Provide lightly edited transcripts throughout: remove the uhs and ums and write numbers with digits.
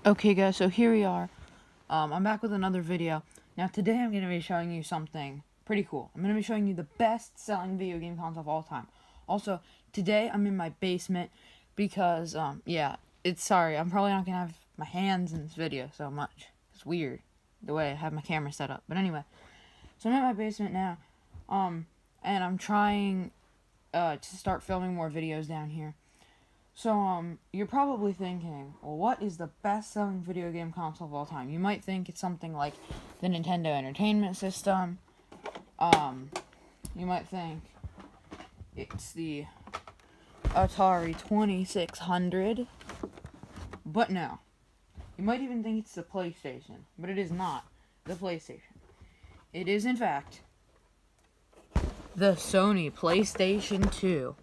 Okay guys, so here we are. I'm back with another video. Now today I'm going to be showing you something pretty cool. I'm going to be showing you the best selling video game console of all time. Also, today I'm in my basement because, yeah, sorry, I'm probably not going to have my hands in this video so much. It's weird the way I have my camera set up. But anyway, so I'm in my basement now, and I'm trying to start filming more videos down here. So, you're probably thinking, well, what is the best-selling video game console of all time? You might think it's something like the Nintendo Entertainment System. You might think it's the Atari 2600. But no. You might even think it's the PlayStation. But it is not the PlayStation. It is, in fact, the Sony PlayStation 2.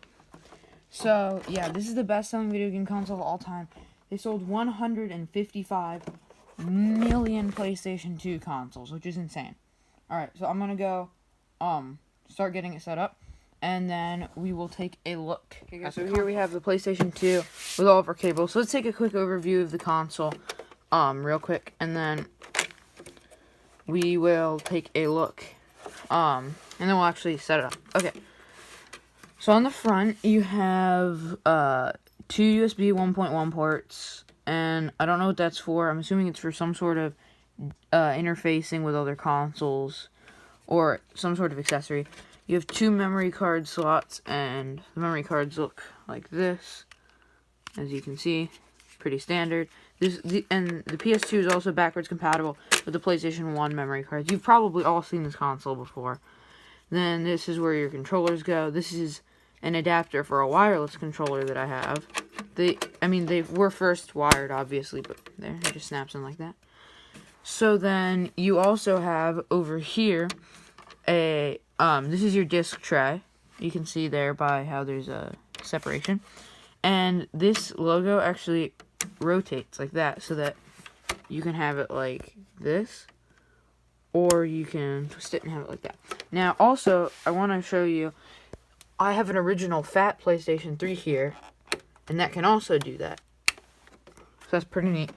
So, yeah, this is the best-selling video game console of all time. They sold 155 million PlayStation 2 consoles, which is insane. Alright, so I'm gonna go, start getting it set up, and then we will take a look. Okay, guys, so here we have the PlayStation 2 with all of our cables. So let's take a quick overview of the console, real quick, and then we will take a look, and then we'll actually set it up. Okay. So on the front, you have two USB 1.1 ports, and I don't know what that's for. I'm assuming it's for some sort of interfacing with other consoles or some sort of accessory. You have two memory card slots, and the memory cards look like this, as you can see, pretty standard. And the PS2 is also backwards compatible with the PlayStation 1 memory cards. You've probably all seen this console before. Then this is where your controllers go. This is an adapter for a wireless controller that I have. They were first wired, obviously, but there, it just snaps in like that. So then you also have over here a, this is your disc tray. You can see there by how there's a separation. And this logo actually rotates like that so that you can have it like this, or you can twist it and have it like that. Now, also, I want to show you, I have an original fat PlayStation 3 here, and that can also do that. So that's pretty neat.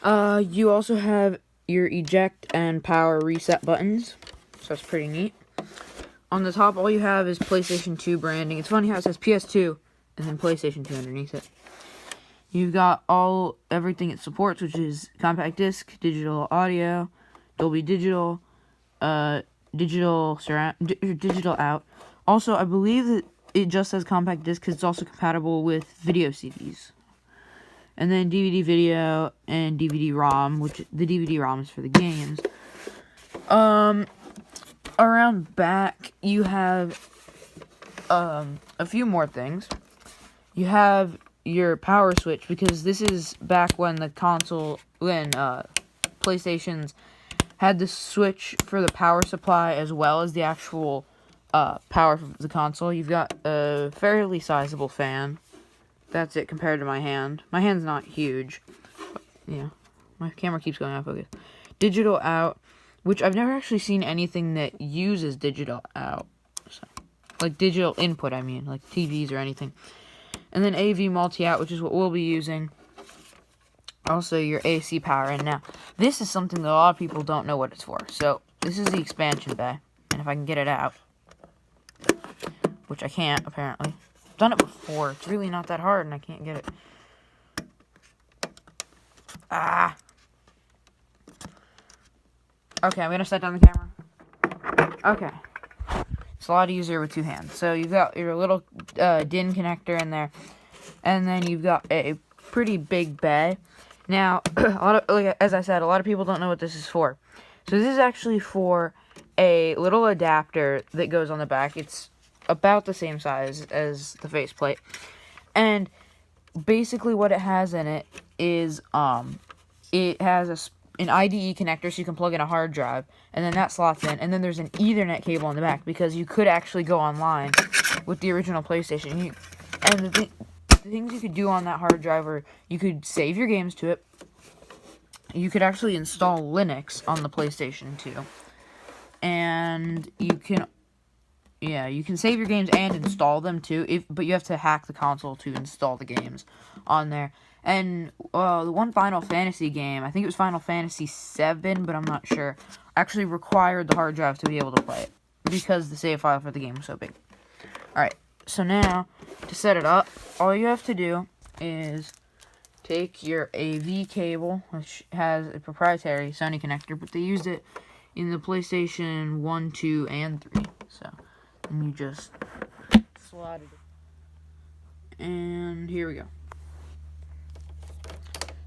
You also have your eject and power reset buttons, so that's pretty neat. On the top, all you have is PlayStation 2 branding. It's funny how it says PS2 and then PlayStation 2 underneath it. You've got everything it supports, which is compact disc, digital audio, Dolby Digital, digital surround, digital out. Also, I believe that it just says compact disc because it's also compatible with video CDs. And then DVD video and DVD-ROM, which the DVD-ROM is for the games. Around back, you have a few more things. You have your power switch, because this is back when the console, when PlayStations had the switch for the power supply as well as the actual power of the console. You've got a fairly sizable fan. That's it compared to my hand. My hand's not huge. But, yeah, my camera keeps going out of focus. Digital out, which I've never actually seen anything that uses digital out. So, like digital input, I mean, like TVs or anything. And then AV multi-out, which is what we'll be using. Also, your AC power in. Now, this is something that a lot of people don't know what it's for. So, this is the expansion bay. And if I can get it out, which I can't, apparently. I've done it before. It's really not that hard, and I can't get it. Ah! Okay, I'm going to set down the camera. Okay. It's a lot easier with two hands. So, you've got your little DIN connector in there. And then you've got a pretty big bay. Now, as I said, a lot of people don't know what this is for. So this is actually for a little adapter that goes on the back. It's about the same size as the faceplate. And basically what it has in it is, it has an IDE connector so you can plug in a hard drive, and then that slots in, and then there's an Ethernet cable in the back, because you could actually go online with the original PlayStation. And the things you could do on that hard drive are, you could save your games to it. You could actually install Linux on the PlayStation 2. And you can save your games and install them too, but you have to hack the console to install the games on there. And the one Final Fantasy game, I think it was Final Fantasy VII, but I'm not sure, actually required the hard drive to be able to play it because the save file for the game was so big. Alright, so now, to set it up, all you have to do is take your AV cable, which has a proprietary Sony connector, but they used it in the PlayStation 1, 2, and 3. So, and you just slide it. And here we go.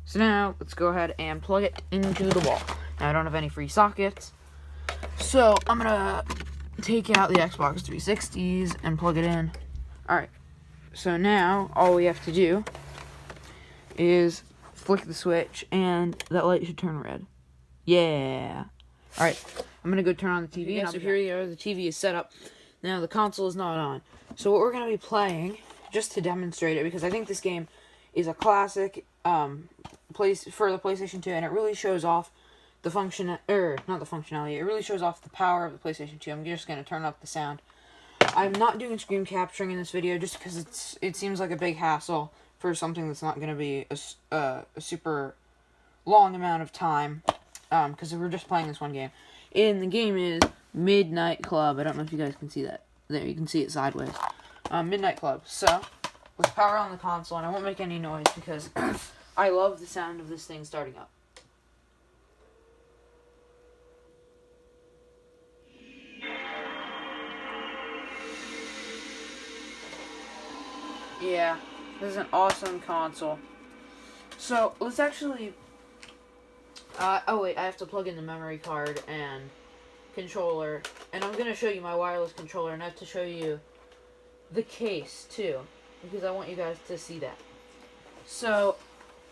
So now, let's go ahead and plug it into the wall. Now, I don't have any free sockets, so I'm going to take out the Xbox 360s and plug it in. Alright, so now, all we have to do is flick the switch, and that light should turn red. Yeah. Alright, I'm going to go turn on the TV. Okay, so here we are, the TV is set up. Now, the console is not on. So what we're going to be playing, just to demonstrate it, because I think this game is a classic for the PlayStation 2, and it really shows off the it really shows off the power of the PlayStation 2. I'm just going to turn up the sound. I'm not doing screen capturing in this video just because it seems like a big hassle for something that's not going to be a super long amount of time, because we're just playing this one game. And the game is Midnight Club. I don't know if you guys can see that. There, you can see it sideways. Midnight Club. So, let's power on the console, and I won't make any noise because I love the sound of this thing starting up. Yeah, this is an awesome console. So, let's actually... oh wait, I have to plug in the memory card and controller. And I'm going to show you my wireless controller, and I have to show you the case, too, because I want you guys to see that. So,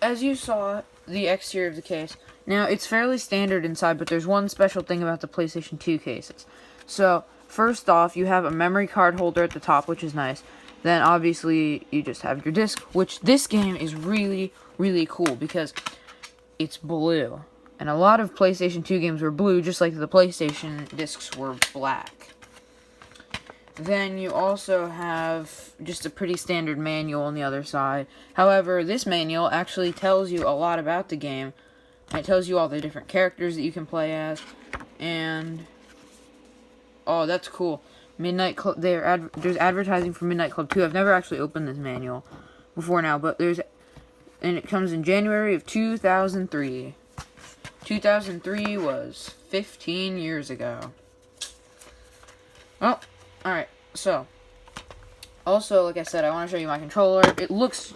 as you saw, the exterior of the case. Now, it's fairly standard inside, but there's one special thing about the PlayStation 2 cases. So, first off, you have a memory card holder at the top, which is nice. Then, obviously, you just have your disc, which this game is really, really cool, because it's blue. And a lot of PlayStation 2 games were blue, just like the PlayStation discs were black. Then you also have just a pretty standard manual on the other side. However, this manual actually tells you a lot about the game. It tells you all the different characters that you can play as. And, oh, that's cool. Midnight Club, there's advertising for Midnight Club 2. I've never actually opened this manual before now, but and it comes in January of 2003. 2003 was 15 years ago. Oh, alright, so, also, like I said, I want to show you my controller. It looks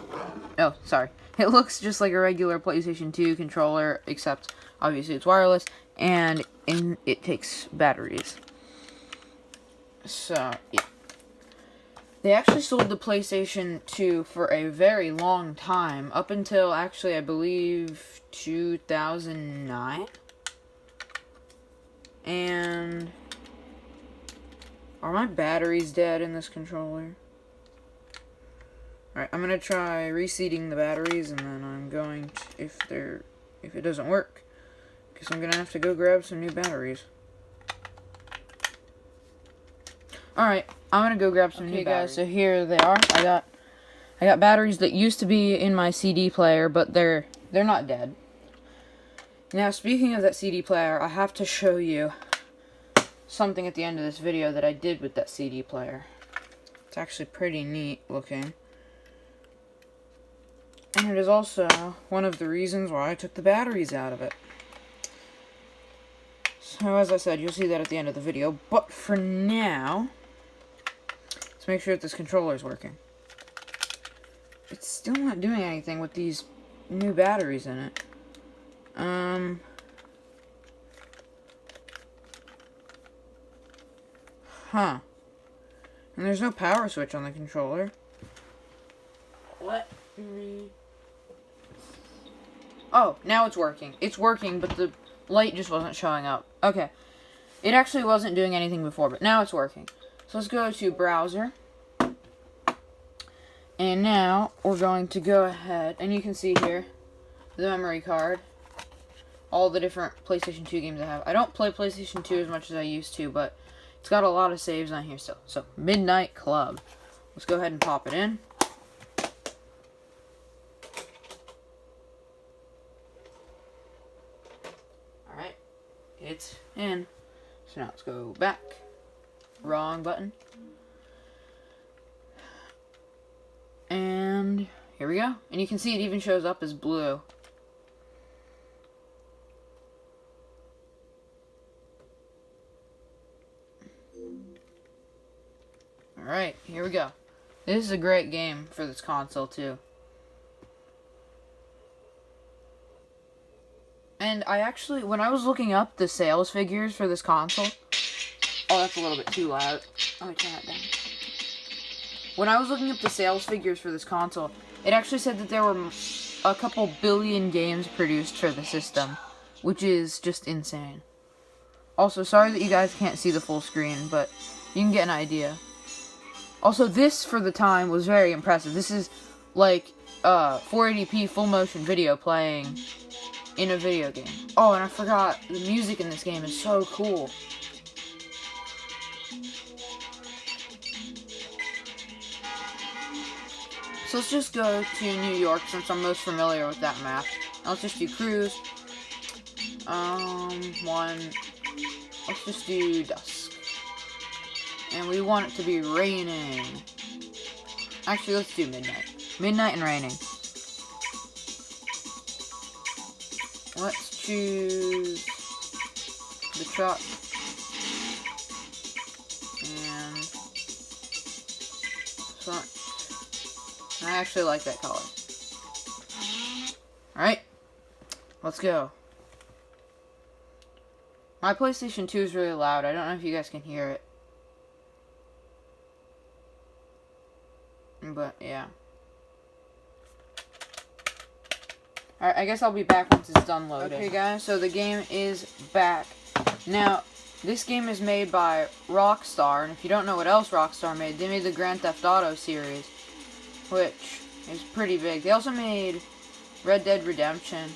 just like a regular PlayStation 2 controller, except, obviously, it's wireless, and it takes batteries. So, yeah. They actually sold the PlayStation 2 for a very long time, up until, actually, I believe, 2009? And... are my batteries dead in this controller? Alright, I'm gonna try reseating the batteries, and then I'm going to, if it doesn't work, because I'm gonna have to go grab some new batteries. Alright, I'm gonna go grab some new batteries. So here they are. I got batteries that used to be in my CD player, but they're not dead. Now, speaking of that CD player, I have to show you something at the end of this video that I did with that CD player. It's actually pretty neat looking. And it is also one of the reasons why I took the batteries out of it. So, as I said, you'll see that at the end of the video. But for now, let's make sure that this controller is working. It's still not doing anything with these new batteries in it. Huh. And there's no power switch on the controller. Let me... oh, now it's working. It's working, but the light just wasn't showing up. Okay. It actually wasn't doing anything before, but now it's working. So let's go to browser. And now we're going to go ahead, and you can see here the memory card. All the different PlayStation 2 games I have. I don't play PlayStation 2 as much as I used to, but it's got a lot of saves on here still. So, Midnight Club. Let's go ahead and pop it in. it's in. So now let's go back. Wrong button. And here we go. And you can see it even shows up as blue. Alright, here we go. This is a great game for this console too. And I actually, when I was looking up the sales figures for this console... Oh, that's a little bit too loud. Let me turn that down. When I was looking up the sales figures for this console, it actually said that there were a couple billion games produced for the system, which is just insane. Also, sorry that you guys can't see the full screen, but you can get an idea. Also, this, for the time, was very impressive. This is, like, 480p full motion video playing in a video game. Oh, and I forgot, the music in this game is so cool. So let's just go to New York, since I'm most familiar with that map. Now let's just do cruise. Let's just do dusk. And we want it to be raining. Actually, let's do midnight. Midnight and raining. Let's choose the truck. And front. I actually like that color. Alright. Let's go. My PlayStation 2 is really loud. I don't know if you guys can hear it. But, yeah. Alright, I guess I'll be back once it's done loading. Okay, guys, so the game is back. Now, this game is made by Rockstar, and if you don't know what else Rockstar made, they made the Grand Theft Auto series, which is pretty big. They also made Red Dead Redemption.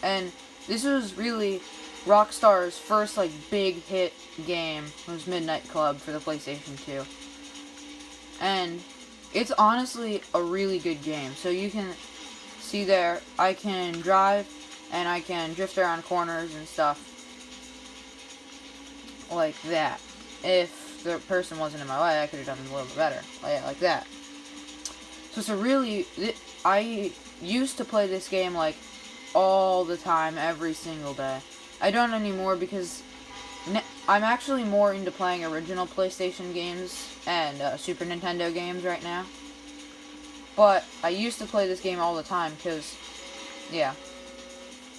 And this was really Rockstar's first, like, big hit game. It was Midnight Club for the PlayStation 2. And it's honestly a really good game. So you can see there, I can drive and I can drift around corners and stuff like that. If the person wasn't in my way, I could have done it a little bit better. Like that. So it's a really... I used to play this game, like, all the time, every single day. I don't anymore because I'm actually more into playing original PlayStation games and Super Nintendo games right now. But I used to play this game all the time because, yeah.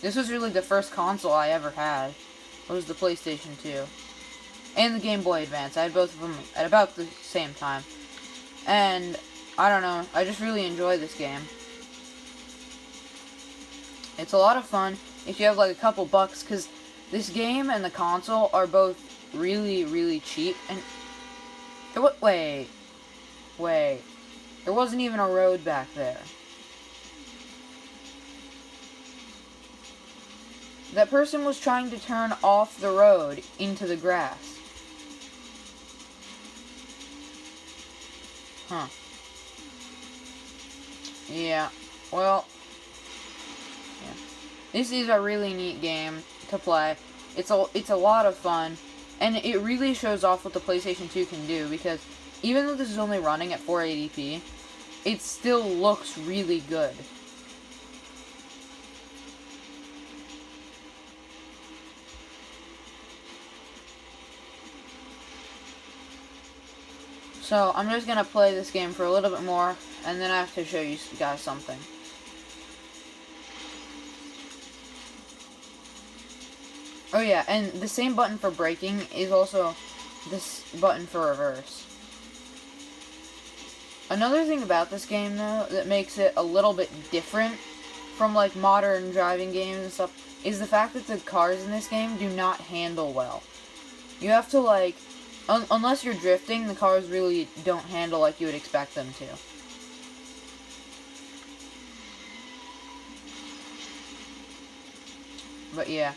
This was really the first console I ever had. It was the PlayStation 2. And the Game Boy Advance. I had both of them at about the same time. And, I don't know, I just really enjoy this game. It's a lot of fun if you have like a couple bucks, because this game and the console are both really, really cheap. And, wait. There wasn't even a road back there. That person was trying to turn off the road into the grass. Huh. Yeah. Well. Yeah. This is a really neat game to play. It's a lot of fun. And it really shows off what the PlayStation 2 can do, because even though this is only running at 480p, it still looks really good. So, I'm just going to play this game for a little bit more, and then I have to show you guys something. Oh yeah, and the same button for braking is also this button for reverse. Another thing about this game, though, that makes it a little bit different from, like, modern driving games and stuff, is the fact that the cars in this game do not handle well. You have to, like, unless you're drifting, the cars really don't handle like you would expect them to. But yeah.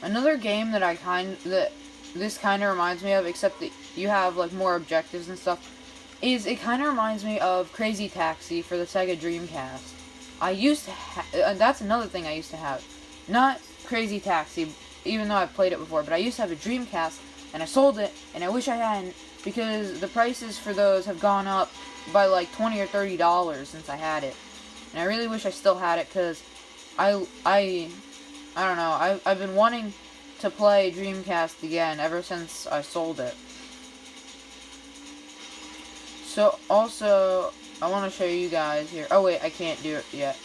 Another game that this kind of reminds me of, except that you have like more objectives and stuff, is it kind of reminds me of Crazy Taxi for the Sega Dreamcast. I used to that's another thing I used to have. not Crazy Taxi, even though I've played it before, but I used to have a Dreamcast, and I sold it, and I wish I hadn't, because the prices for those have gone up by like $20 or $30 since I had it. And I really wish I still had it, because I don't know, I've been wanting to play Dreamcast again ever since I sold it. So, also, I want to show you guys here. Oh, wait, I can't do it yet.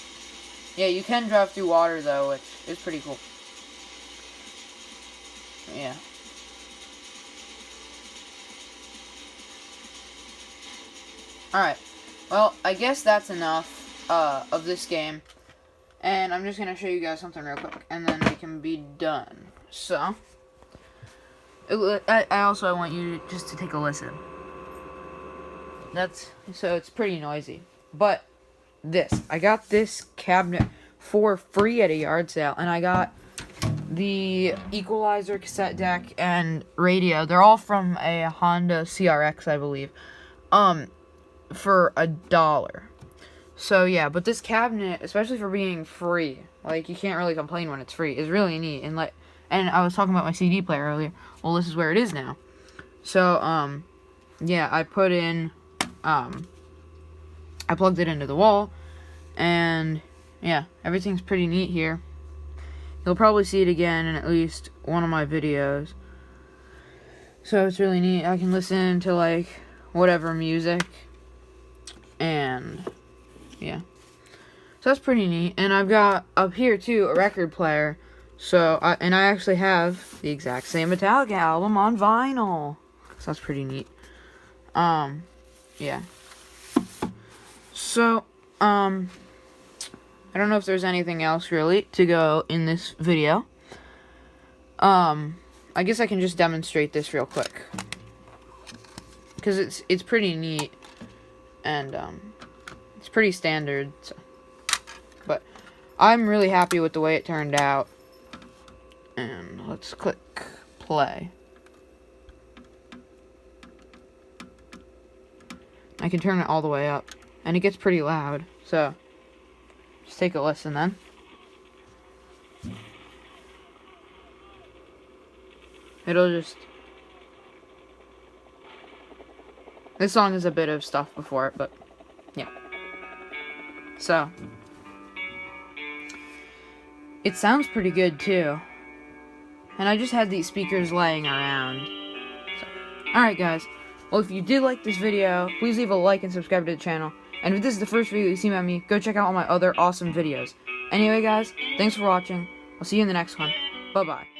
Yeah, you can drive through water, though, which is pretty cool. Yeah. Alright. Well, I guess that's enough of this game. And I'm just going to show you guys something real quick, and then we can be done. So, I also want you just to take a listen. So it's pretty noisy. But I got this cabinet for free at a yard sale, and I got the equalizer, cassette deck, and radio. They're all from a Honda CRX, I believe, for $1. So yeah, but this cabinet, especially for being free, like, you can't really complain when it's free, is really neat. And I was talking about my CD player earlier. Well, this is where it is now. So yeah, I put in I plugged it into the wall, and yeah, everything's pretty neat here. You'll probably see it again in at least one of my videos. So it's really neat. I can listen to, like, whatever music, and yeah. So that's pretty neat. And I've got up here too a record player. So I actually have the exact same Metallica album on vinyl. So that's pretty neat. Yeah. So, I don't know if there's anything else really to go in this video. I guess I can just demonstrate this real quick, because it's pretty neat, and it's pretty standard. So. But I'm really happy with the way it turned out. And let's click play. I can turn it all the way up, and it gets pretty loud, so just take a listen then. This song has a bit of stuff before it, but yeah. So, it sounds pretty good too. And I just had these speakers laying around. So, alright guys. Well, if you did like this video, please leave a like and subscribe to the channel. And if this is the first video you see about me, go check out all my other awesome videos. Anyway guys, thanks for watching. I'll see you in the next one. Bye-bye.